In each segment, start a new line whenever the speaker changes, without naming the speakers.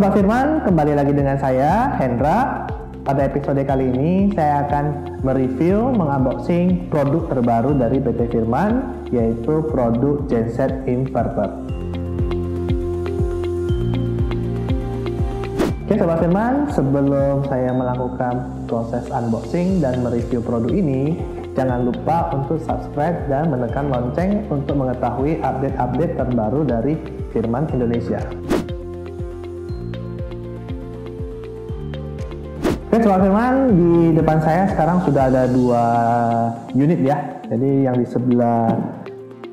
Sobat Firman, kembali lagi dengan saya, Hendra. Pada episode kali ini, saya akan mereview, mengunboxing produk terbaru dari PT Firman, yaitu produk genset inverter. Oke Sobat Firman, sebelum saya melakukan proses unboxing dan mereview produk ini, jangan lupa untuk subscribe dan menekan lonceng untuk mengetahui update-update terbaru dari Firman Indonesia. Oke Sobat Firman, di depan saya sekarang sudah ada 2 unit ya. Jadi yang di sebelah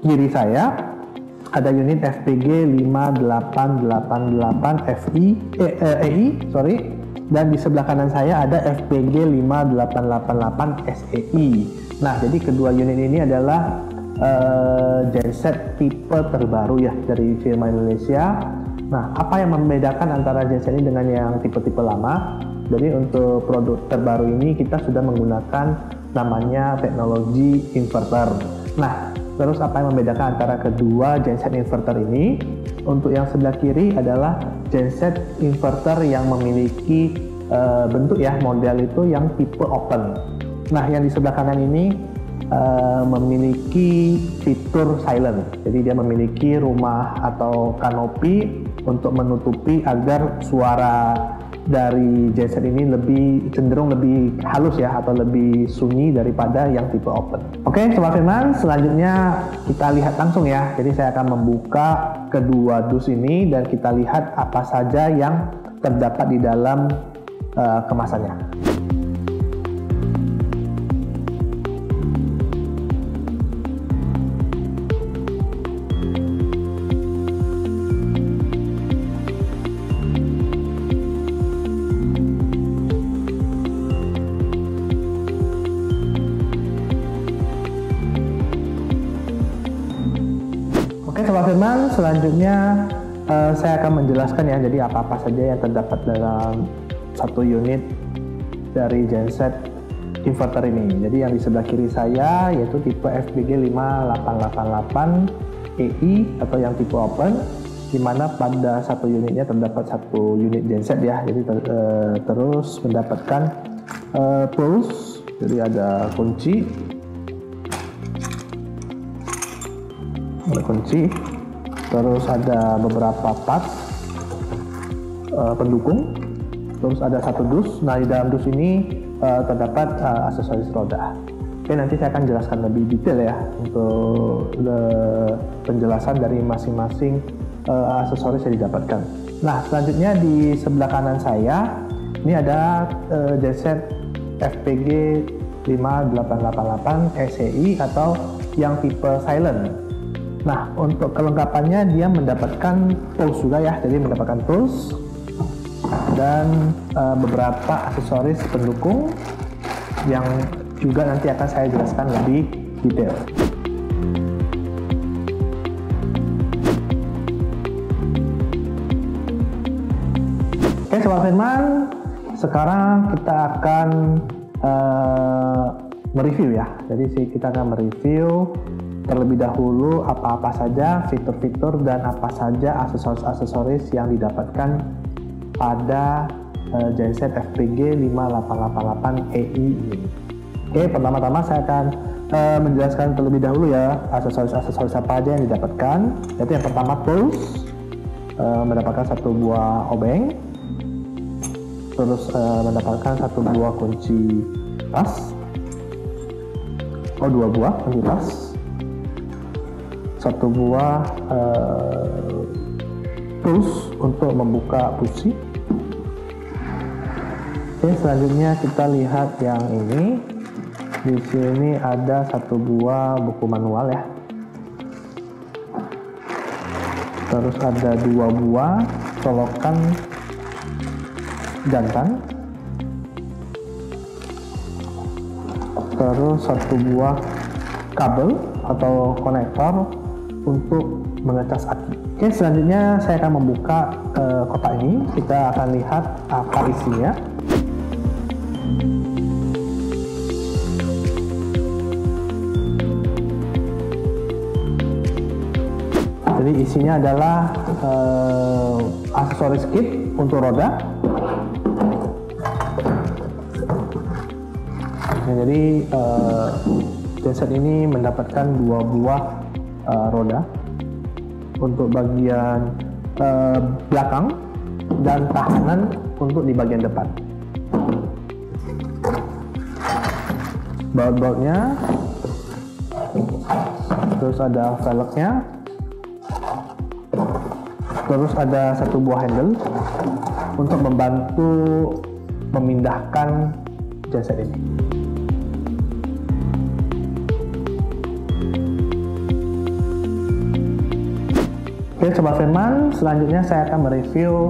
kiri saya ada unit FPG 5888 EI, dan di sebelah kanan saya ada FPG 5888 SEI. Nah, jadi kedua unit ini adalah genset tipe terbaru ya dari Firman Indonesia. Nah, apa yang membedakan antara genset ini dengan yang tipe-tipe lama? Jadi untuk produk terbaru ini kita sudah menggunakan namanya teknologi inverter. Nah, terus apa yang membedakan antara kedua genset inverter ini? Untuk yang sebelah kiri adalah genset inverter yang memiliki bentuk ya, model itu yang tipe open. Nah, yang di sebelah kanan ini memiliki fitur silent. Jadi dia memiliki rumah atau kanopi untuk menutupi agar suara dari genset ini cenderung lebih halus ya, atau lebih sunyi daripada yang tipe open. Oke Sobat Firman, selanjutnya kita lihat langsung ya. Jadi saya akan membuka kedua dus ini dan kita lihat apa saja yang terdapat di dalam kemasannya. Oke Sobat Firman, selanjutnya saya akan menjelaskan ya, jadi apa-apa saja yang terdapat dalam satu unit dari genset inverter ini. Jadi yang di sebelah kiri saya yaitu tipe FPG 5888 EI atau yang tipe open, di mana pada satu unitnya terdapat satu unit genset ya. Jadi terus mendapatkan tools, jadi ada kunci, terus ada beberapa parts pendukung, terus ada satu dus. Nah, di dalam dus ini terdapat aksesoris roda. Oke, nanti saya akan jelaskan lebih detail ya untuk penjelasan dari masing-masing aksesoris yang didapatkan. Nah, selanjutnya di sebelah kanan saya ini ada genset FPG 5888 SEI atau yang tipe silent. Nah, untuk kelengkapannya dia mendapatkan tools juga ya, jadi mendapatkan tools dan beberapa aksesoris pendukung yang juga nanti akan saya jelaskan lebih detail. Oke Sobat Firman, sekarang kita akan mereview ya. Jadi kita akan mereview terlebih dahulu apa-apa saja fitur-fitur dan apa saja aksesoris-aksesoris yang didapatkan pada genset FPG 5888 EI ini. Oke, pertama-tama saya akan menjelaskan terlebih dahulu ya aksesoris-aksesoris apa aja yang didapatkan. Yaitu yang pertama tools, mendapatkan satu buah obeng, terus mendapatkan satu buah kunci tas, 2 buah kunci tas, satu buah tools untuk membuka busi. Oke, selanjutnya kita lihat yang ini. Di sini ada satu buah buku manual ya. Terus ada 2 buah colokan jantan. Terus satu buah kabel atau konektor untuk mengecas aki. Oke, selanjutnya saya akan membuka kotak ini. Kita akan lihat apa isinya. Jadi isinya adalah aksesoris kit untuk roda. Nah, jadi genset ini mendapatkan 2 buah roda untuk bagian belakang dan tahanan untuk di bagian depan. Baut-bautnya, terus ada velgnya, terus ada 1 buah handle untuk membantu memindahkan genset ini. Oke Sobat Firman, selanjutnya saya akan mereview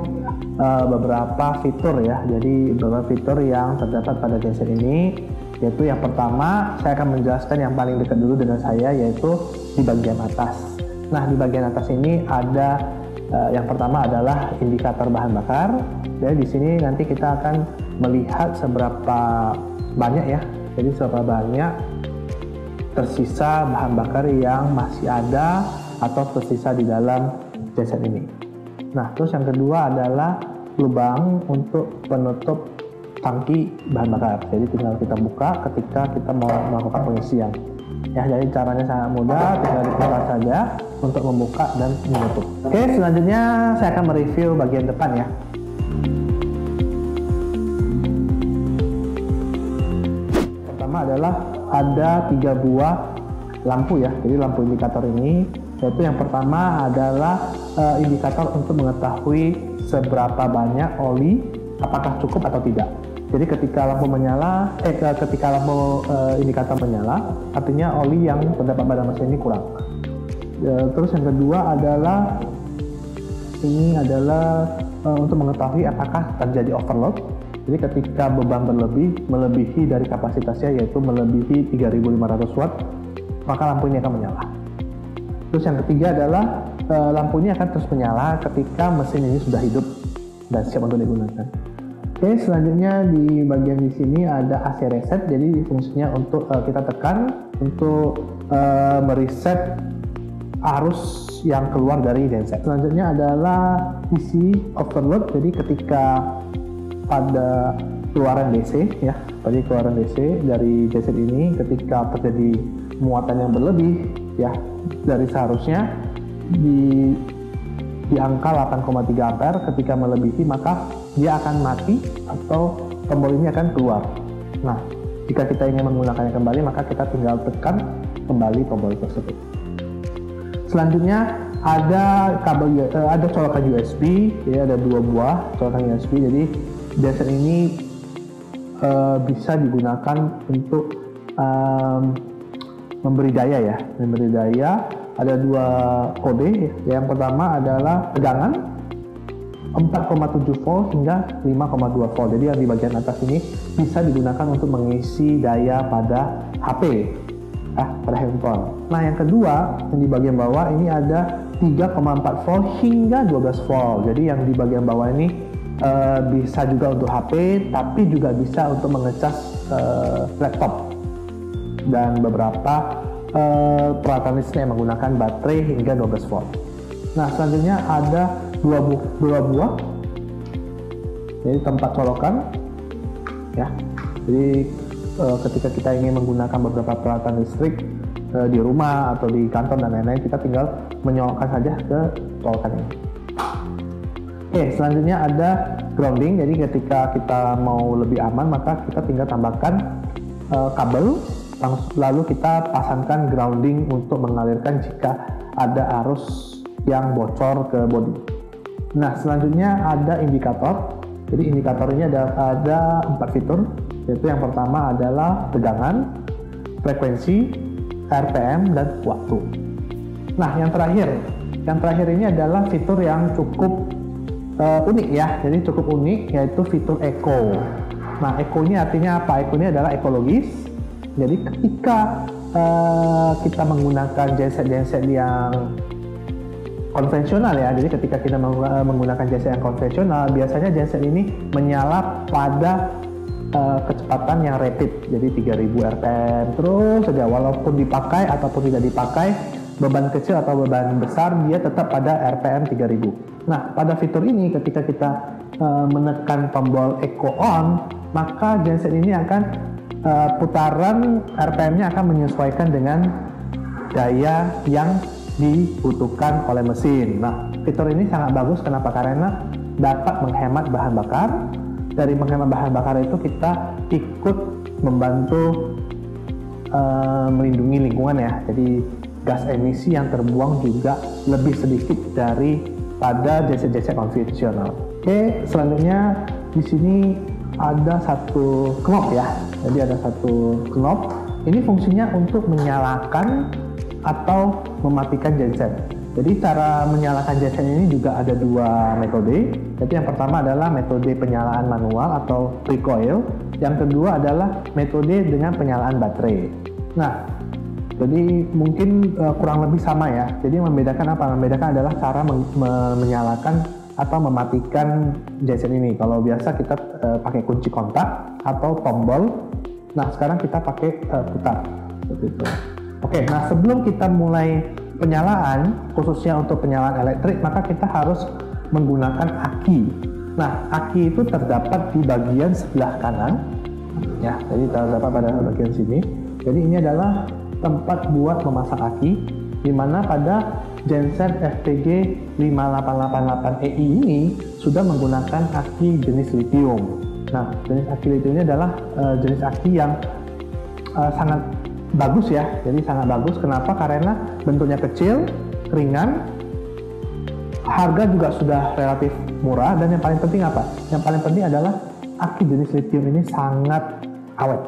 beberapa fitur ya. Jadi beberapa fitur yang terdapat pada genset ini, yaitu yang pertama saya akan menjelaskan yang paling dekat dulu dengan saya, yaitu di bagian atas. Nah, di bagian atas ini ada yang pertama adalah indikator bahan bakar. Jadi di sini nanti kita akan melihat seberapa banyak ya. Jadi seberapa banyak tersisa bahan bakar yang masih ada atau tersisa di dalam genset ini. Nah, terus yang kedua adalah lubang untuk penutup tangki bahan bakar. Jadi tinggal kita buka ketika kita mau melakukan pengisian. Ya, jadi caranya sangat mudah, tinggal dibuka saja untuk membuka dan menutup. Oke, selanjutnya saya akan mereview bagian depan ya. Pertama adalah ada 3 buah lampu ya. Jadi lampu indikator ini, yaitu yang pertama adalah indikator untuk mengetahui seberapa banyak oli, apakah cukup atau tidak. Jadi ketika lampu menyala, indikator menyala, artinya oli yang terdapat pada mesin ini kurang. Terus yang kedua adalah untuk mengetahui apakah terjadi overload. Jadi ketika beban melebihi dari kapasitasnya, yaitu melebihi 3.500 watt, maka lampu ini akan menyala. Terus yang ketiga adalah lampu ini akan terus menyala ketika mesin ini sudah hidup dan siap untuk digunakan. Oke, selanjutnya di bagian di sini ada AC reset. Jadi fungsinya untuk kita tekan untuk mereset arus yang keluar dari genset. Selanjutnya adalah DC overload. Jadi ketika pada keluaran DC ya, pada keluaran DC dari genset ini, ketika terjadi muatan yang berlebih ya dari seharusnya di angka 8,3 ampere, ketika melebihi maka dia akan mati atau tombol ini akan keluar. Nah, jika kita ingin menggunakannya kembali, maka kita tinggal tekan kembali tombol tersebut. Selanjutnya ada kabel, ada colokan USB, ya ada 2 buah colokan USB. Jadi genset ini bisa digunakan untuk memberi daya ya, memberi daya. Ada 2 kode. Yang pertama adalah tegangan 4,7 volt hingga 5,2 volt. Jadi yang di bagian atas ini bisa digunakan untuk mengisi daya pada HP, pada handphone. Nah, yang kedua yang di bagian bawah ini ada 3,4 volt hingga 12 volt. Jadi yang di bagian bawah ini bisa juga untuk HP, tapi juga bisa untuk mengecas laptop dan beberapa peralatan listrik yang menggunakan baterai hingga 12 volt. Nah, selanjutnya ada 2 buah, jadi tempat colokan ya. Jadi ketika kita ingin menggunakan beberapa peralatan listrik di rumah atau di kantor dan lain-lain, kita tinggal menyolokkan saja ke colokan ini. Oke, selanjutnya ada grounding. Jadi ketika kita mau lebih aman, maka kita tinggal tambahkan kabel, lalu kita pasangkan grounding untuk mengalirkan jika ada arus yang bocor ke bodi. Nah, selanjutnya ada indikator. Jadi indikator ini ada 4 fitur, yaitu yang pertama adalah tegangan, frekuensi, RPM, dan waktu. Nah, yang terakhir ini adalah fitur yang cukup unik ya. Jadi cukup unik, yaitu fitur eco. Nah, eco ini artinya apa? Eco ini adalah ekologis. Jadi ketika kita menggunakan genset yang konvensional ya, jadi ketika kita menggunakan genset yang konvensional, biasanya genset ini menyala pada kecepatan yang rapid, jadi 3000 rpm terus saja, walaupun dipakai ataupun tidak dipakai, beban kecil atau beban besar dia tetap pada rpm 3000. Nah, pada fitur ini ketika kita menekan tombol echo on, maka genset ini akan putaran RPM-nya akan menyesuaikan dengan daya yang dibutuhkan oleh mesin. Nah, fitur ini sangat bagus. Kenapa? Karena dapat menghemat bahan bakar. Dari menghemat bahan bakar itu kita ikut membantu melindungi lingkungan ya. Jadi gas emisi yang terbuang juga lebih sedikit daripada genset-genset konvensional. Oke, selanjutnya di sini ada satu knop ya. Jadi ada satu knop. Ini fungsinya untuk menyalakan atau mematikan genset. Jadi cara menyalakan genset ini juga ada dua metode. Jadi yang pertama adalah metode penyalaan manual atau recoil. Yang kedua adalah metode dengan penyalaan baterai. Nah, jadi mungkin kurang lebih sama ya. Jadi membedakan apa? Membedakan adalah cara menyalakan atau mematikan genset ini. Kalau biasa kita pakai kunci kontak atau tombol. Nah, sekarang kita pakai putar seperti itu. Oke, nah sebelum kita mulai penyalaan, khususnya untuk penyalaan elektrik, maka kita harus menggunakan aki. Nah, aki itu terdapat di bagian sebelah kanan, ya. Jadi terdapat pada bagian sini. Jadi ini adalah tempat buat memasang aki, di mana pada genset FPG 5888EI ini sudah menggunakan aki jenis lithium. Nah, jenis aki lithium ini adalah jenis aki yang sangat bagus ya. Jadi sangat bagus. Kenapa? Karena bentuknya kecil, ringan, harga juga sudah relatif murah, dan yang paling penting apa? Yang paling penting adalah aki jenis lithium ini sangat awet.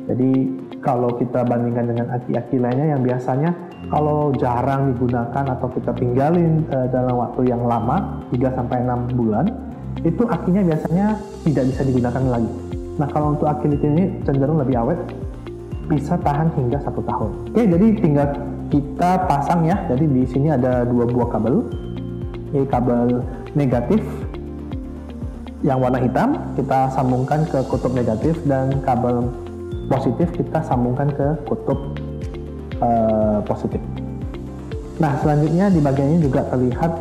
Jadi kalau kita bandingkan dengan aki-aki lainnya yang biasanya kalau jarang digunakan atau kita tinggalin dalam waktu yang lama 3-6 bulan, itu akinya biasanya tidak bisa digunakan lagi. Nah, kalau untuk aki lithium ini cenderung lebih awet, bisa tahan hingga 1 tahun. Oke, jadi tinggal kita pasang ya. Jadi di sini ada 2 buah kabel. Ini kabel negatif yang warna hitam kita sambungkan ke kutub negatif, dan kabel positif kita sambungkan ke kutub positif. Nah, selanjutnya di bagian ini juga terlihat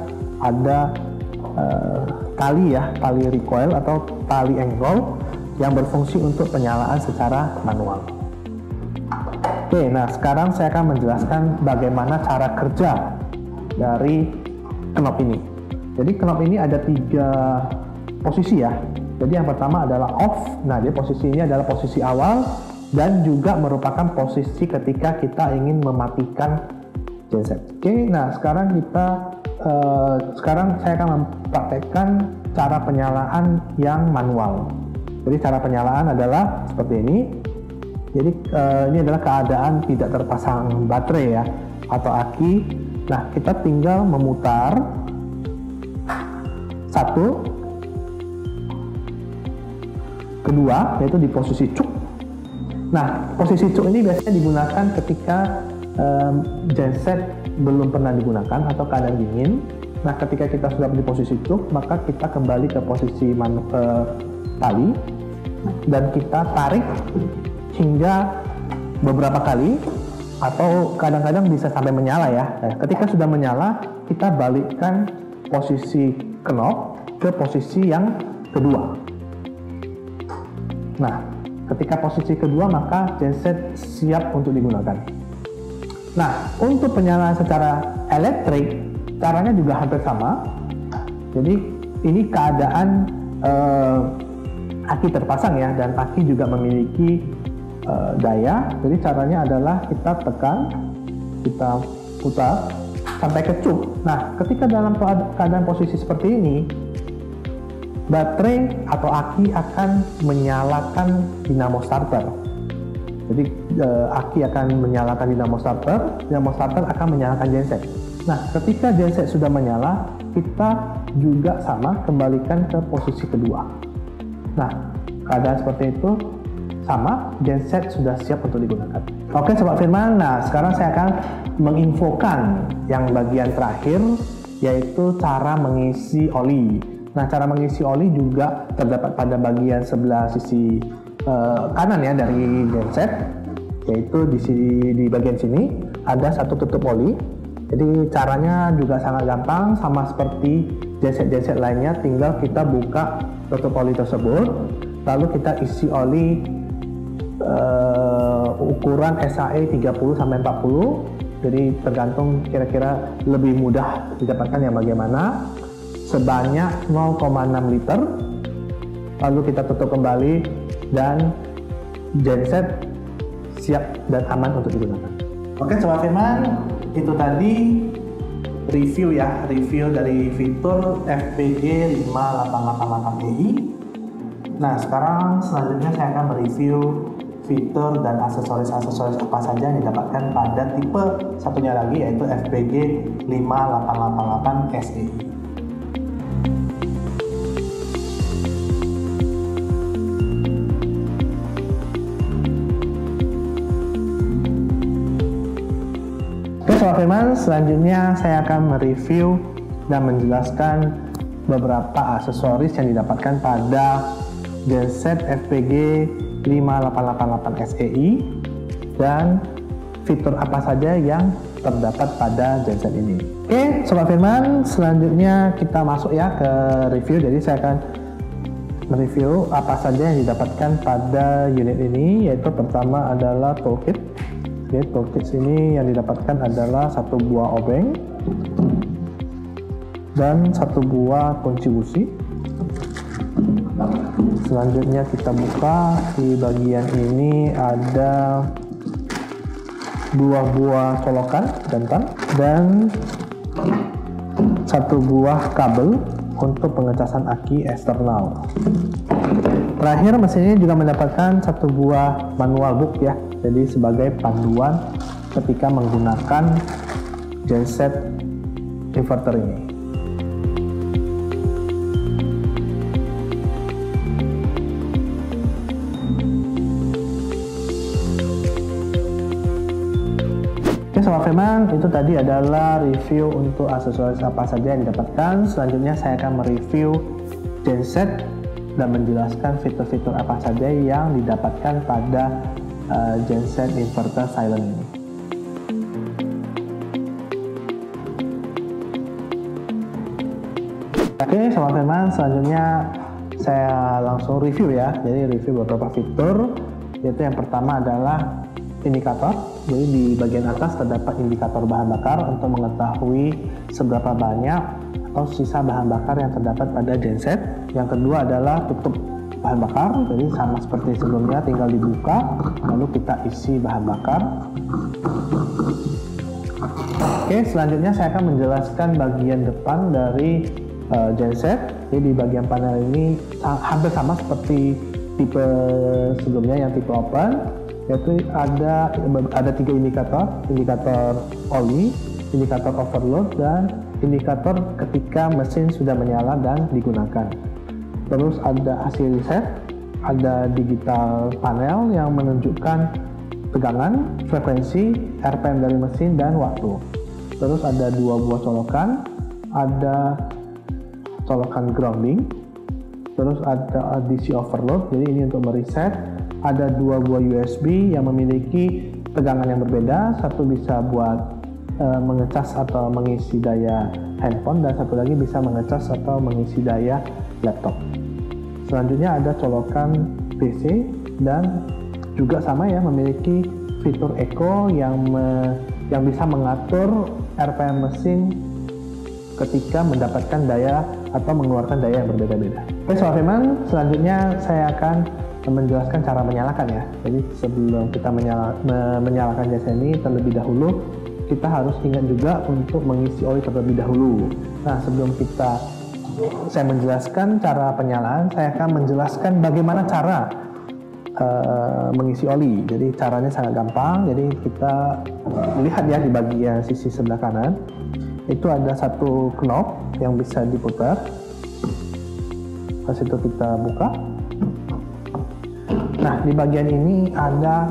ada tali ya, tali recoil atau tali angle yang berfungsi untuk penyalaan secara manual. Oke, nah sekarang saya akan menjelaskan bagaimana cara kerja dari knop ini. Jadi knop ini ada 3 posisi ya. Jadi yang pertama adalah off. Nah, dia posisi ini adalah posisi awal dan juga merupakan posisi ketika kita ingin mematikan genset. Oke, nah sekarang saya akan mempraktekkan cara penyalaan yang manual. Jadi cara penyalaan adalah seperti ini. Jadi ini adalah keadaan tidak terpasang baterai ya atau aki. Nah, kita tinggal memutar 1, 2, yaitu di posisi cuk. Nah, posisi cuk ini biasanya digunakan ketika genset belum pernah digunakan atau keadaan dingin. Nah, ketika kita sudah di posisi cuk, maka kita kembali ke posisi tali dan kita tarik hingga beberapa kali, atau kadang-kadang bisa sampai menyala ya. Nah, ketika sudah menyala, kita balikkan posisi knop ke posisi yang kedua. Nah, ketika posisi kedua, maka genset siap untuk digunakan. Nah, untuk penyalaan secara elektrik, caranya juga hampir sama. Jadi ini keadaan aki terpasang ya, dan aki juga memiliki daya. Jadi caranya adalah kita tekan, kita putar sampai ke cuk. Nah, ketika dalam keadaan posisi seperti ini, baterai atau aki akan menyalakan dinamo starter. Jadi aki akan menyalakan dinamo starter akan menyalakan genset. Nah, ketika genset sudah menyala, kita juga sama kembalikan ke posisi kedua. Nah, keadaan seperti itu sama, genset sudah siap untuk digunakan. Oke Sobat Firman, nah sekarang saya akan menginfokan yang bagian terakhir, yaitu cara mengisi oli. Nah, cara mengisi oli juga terdapat pada bagian sebelah sisi kanan ya dari genset, yaitu di bagian sini ada satu tutup oli. Jadi caranya juga sangat gampang, sama seperti genset lainnya tinggal kita buka tutup oli tersebut, lalu kita isi oli ukuran SAE 30 sampai 40. Jadi tergantung kira-kira lebih mudah didapatkan yang bagaimana, sebanyak 0,6 liter. Lalu kita tutup kembali dan genset siap dan aman untuk digunakan. Oke Sobat Firman, itu tadi review dari fitur FPG 5888EI. Nah sekarang selanjutnya saya akan mereview fitur dan aksesoris-aksesoris apa saja yang didapatkan pada tipe satunya lagi, yaitu FPG 5888 SEI. Oke Sobat Firman, selanjutnya saya akan mereview dan menjelaskan beberapa aksesoris yang didapatkan pada genset FPG 5888 SEI dan fitur apa saja yang terdapat pada genset ini. Oke Sobat Firman, selanjutnya kita masuk ya ke review. Jadi saya akan mereview apa saja yang didapatkan pada unit ini, yaitu pertama adalah toolkit. Oke, toolkit ini yang didapatkan adalah satu buah obeng dan satu buah kunci busi. Selanjutnya kita buka, di bagian ini ada dua buah colokan jantan dan satu buah kabel untuk pengecasan aki eksternal. Terakhir, mesin ini juga mendapatkan satu buah manual book ya, jadi sebagai panduan ketika menggunakan genset inverter ini. Sobat Firman, itu tadi adalah review untuk aksesoris apa saja yang didapatkan. Selanjutnya saya akan mereview genset dan menjelaskan fitur-fitur apa saja yang didapatkan pada genset inverter silent ini. Oke Sobat Firman, selanjutnya saya langsung review ya. Jadi review beberapa fitur, yaitu yang pertama adalah indikator. Jadi di bagian atas terdapat indikator bahan bakar untuk mengetahui seberapa banyak atau sisa bahan bakar yang terdapat pada genset. Yang kedua adalah tutup bahan bakar. Jadi sama seperti sebelumnya, tinggal dibuka lalu kita isi bahan bakar. Oke, selanjutnya saya akan menjelaskan bagian depan dari genset. Jadi di bagian panel ini hampir sama seperti tipe sebelumnya yang tipe open, yaitu ada tiga indikator oli, indikator overload, dan indikator ketika mesin sudah menyala dan digunakan. Terus ada hasil reset, ada digital panel yang menunjukkan tegangan, frekuensi, RPM dari mesin, dan waktu. Terus ada dua buah colokan, ada colokan grounding, terus ada DC overload, jadi ini untuk mereset. Ada dua buah USB yang memiliki tegangan yang berbeda, satu bisa buat mengecas atau mengisi daya handphone, dan satu lagi bisa mengecas atau mengisi daya laptop. Selanjutnya ada colokan PC dan juga sama ya, memiliki fitur eco yang bisa mengatur RPM mesin ketika mendapatkan daya atau mengeluarkan daya yang berbeda-beda. Oke Sobat Firman, selanjutnya saya akan menjelaskan cara menyalakan ya. Jadi sebelum kita menyalakan genset ini, terlebih dahulu kita harus ingat juga untuk mengisi oli terlebih dahulu. Nah sebelum saya menjelaskan cara penyalaan, saya akan menjelaskan bagaimana cara mengisi oli. Jadi caranya sangat gampang. Jadi kita lihat ya, di bagian sisi sebelah kanan itu ada satu knob yang bisa diputar. Pas itu kita buka. Nah, di bagian ini ada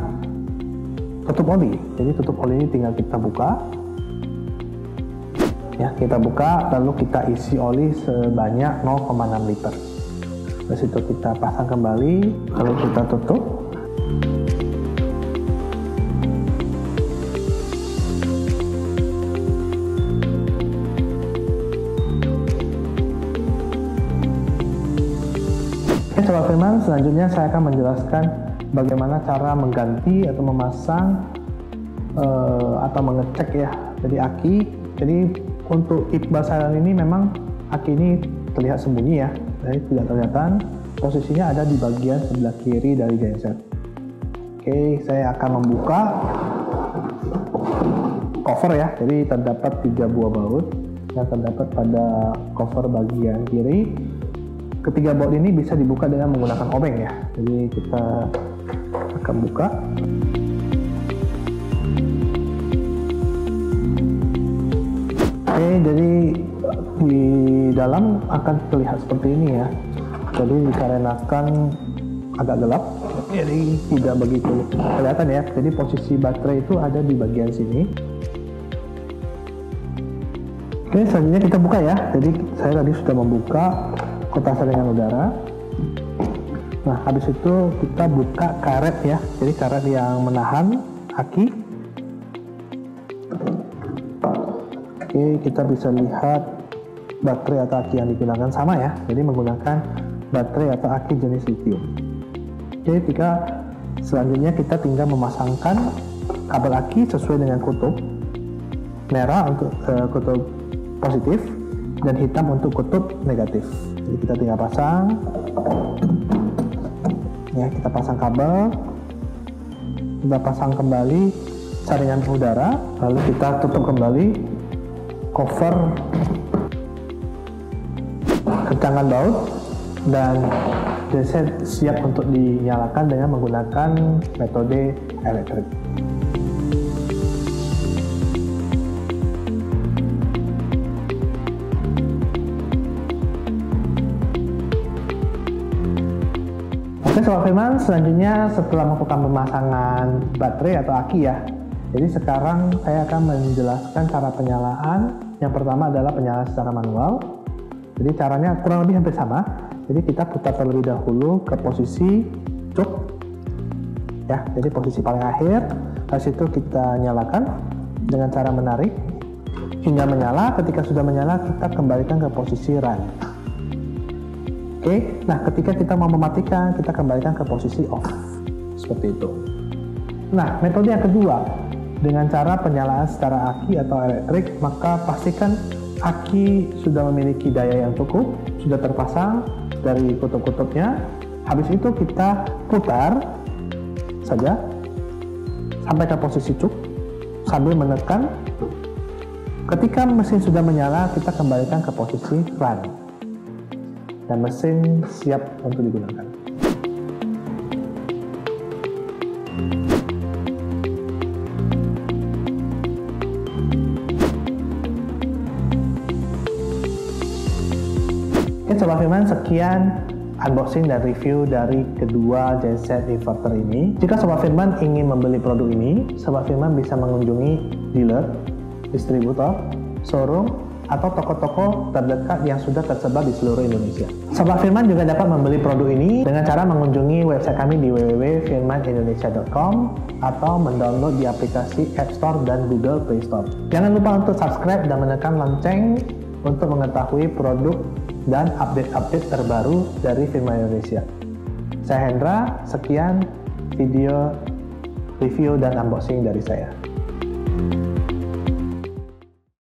tutup oli. Jadi tutup oli ini tinggal kita buka. Ya, kita buka lalu kita isi oli sebanyak 0,6 liter. Terus itu kita pasang kembali, lalu kita tutup. Firman, selanjutnya saya akan menjelaskan bagaimana cara mengganti atau memasang atau mengecek ya, jadi aki. Jadi untuk Iqbal Silent ini memang aki ini terlihat sembunyi ya, jadi tidak kelihatan. Posisinya ada di bagian sebelah kiri dari genset. Oke, saya akan membuka cover ya, jadi terdapat 3 buah baut yang terdapat pada cover bagian kiri. Ketiga baut ini bisa dibuka dengan menggunakan obeng ya, jadi kita akan buka. Oke, jadi di dalam akan terlihat seperti ini ya, jadi dikarenakan agak gelap jadi tidak begitu kelihatan ya. Jadi posisi baterai itu ada di bagian sini. Oke, selanjutnya kita buka ya. Jadi saya tadi sudah membuka kotak saringan udara. Nah, habis itu kita buka karet ya. Jadi karet yang menahan aki. Oke, kita bisa lihat baterai atau aki yang digunakan sama ya. Jadi menggunakan baterai atau aki jenis lithium. Oke, selanjutnya kita tinggal memasangkan kabel aki sesuai dengan kutub. Merah untuk kutub positif dan hitam untuk kutub negatif. Jadi kita tinggal pasang. Ya, kita pasang kabel. Kita pasang kembali saringan udara, lalu kita tutup kembali cover kencangan baut, dan genset siap untuk dinyalakan dengan menggunakan metode elektrik. Oke Sobat Firman, selanjutnya setelah melakukan pemasangan baterai atau aki ya, jadi sekarang saya akan menjelaskan cara penyalaan. Yang pertama adalah penyalaan secara manual. Jadi caranya kurang lebih hampir sama. Jadi kita putar terlebih dahulu ke posisi cuk ya, jadi posisi paling akhir. Habis itu kita nyalakan dengan cara menarik hingga menyala. Ketika sudah menyala, kita kembalikan ke posisi run. Oke, nah ketika kita mau mematikan, kita kembalikan ke posisi off seperti itu. Nah, metode yang kedua dengan cara penyalaan secara aki atau elektrik, maka pastikan aki sudah memiliki daya yang cukup, sudah terpasang dari kutub-kutubnya. Habis itu kita putar saja sampai ke posisi cuk sambil menekan. Ketika mesin sudah menyala, kita kembalikan ke posisi run dan mesin siap untuk digunakan. Sobat Firman, sekian unboxing dan review dari kedua genset inverter ini. Jika Sobat Firman ingin membeli produk ini, Sobat Firman bisa mengunjungi dealer, distributor, showroom, atau toko-toko terdekat yang sudah tersebar di seluruh Indonesia. Sobat Firman juga dapat membeli produk ini dengan cara mengunjungi website kami di www.firmanindonesia.com atau mendownload di aplikasi App Store dan Google Play Store. Jangan lupa untuk subscribe dan menekan lonceng untuk mengetahui produk dan update-update terbaru dari Firman Indonesia. Saya Hendra, sekian video review dan unboxing dari saya.